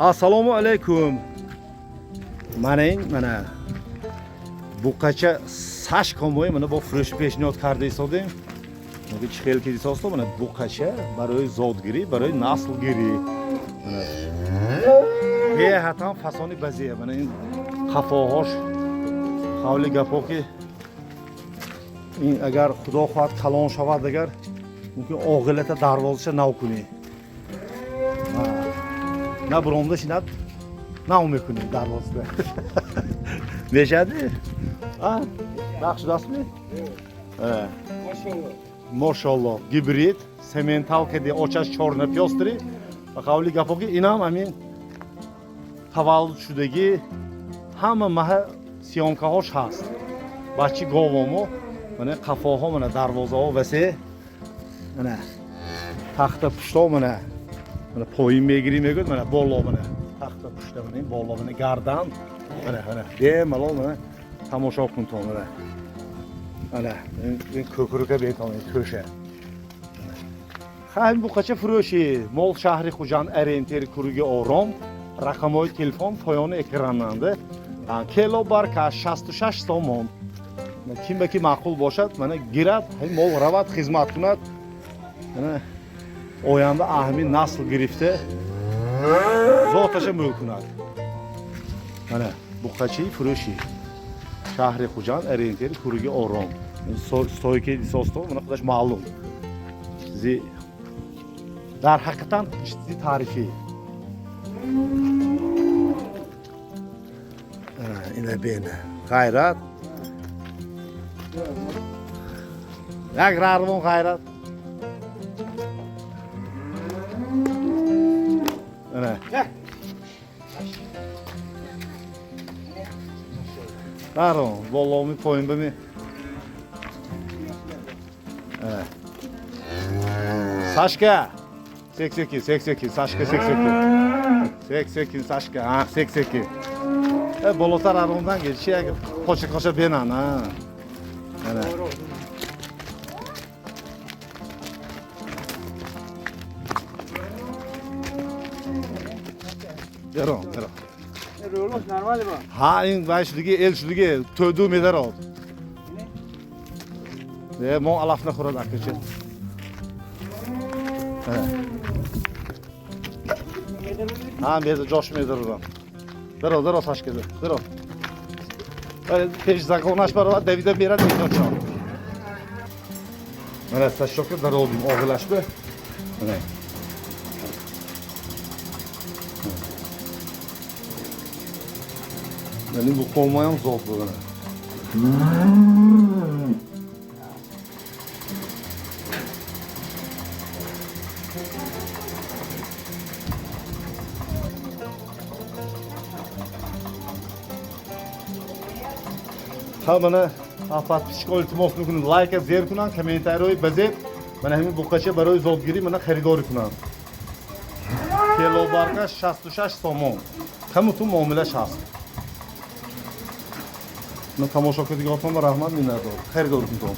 Assalomu alaykum. Mana buqacha Sashkomoy mana bu furush peshniyod karda hisoblang. Mana 2 xil kedi sosda mana buqacha baroy zodgiri, baroy naslgiri. Mana behatan fasoni baziya mana in qafohosh havli gapoki in agar xudo xohad kalon shavad agar mumkin og'ilata darvozcha nav kuni. Na buromda shinab nav mekuni darvozda. Nechadi? Ha, yaxshi dasmi? Ha. Maşallah. Mashallah. Gibrid, sementalkada ochash chorna pyostri. Va qavli gapoki inam amin tavallud shudagi hamma maha syomkahosh hast. Bachi govomo mana qafoho mana darvozaho vase mana taxta pushto mana poyin megiri megod mana bolo mana taxta pushto mana bolo mana gardan mana bemalol mana tomosha kun to mana ko'kruga beton ko'sha. Ham bu qacha furoshi mol shahri Xo'jan orienter kurugi orom raqamoy telefon poyoni ekranlandi. Kilo barka 66 somon. Kimki ma'qul boshad mana girad mol ravat xizmat kunad. Mana oyanda ahmi nasl girifte zotasha mumkinad. Mana bu qachi furoshi shahri Xo'jan orienter kurugi orom. Stoyke sosto mana xudosh ma'lum. Sizi در حقیقتا چیزی تعریفی اینه بینه غیرت یک راروان غیرت اینه راروان والله می پایین بمی Sashka 82 Sashka 82 Sashka 82 bolotar arondan geçiyor koşa benan ha ana Yaro Rollos normal bu. ha in başlığı el şuluğu tödü medar oldu ve mon alafna xurad akıcı Ha, bir de Josh Meder'dan. Dero Sashka. Dero. Peş zakonash var, David'e bir yere gidiyor şu an. Mana Sashka dero oldum, og'ilashdi. Mana. Benim bu qo'lmayam zot bu mana. Mana afat psixol iltimos mikunid like zer kunan kommentariy bazet mana hamin buqacha baroy zodgiri mana xaridori kunan kilo barqa 66 somon qamutu muomala shast mana tomosha qiladigan rahmat minnatdor xaridor kunton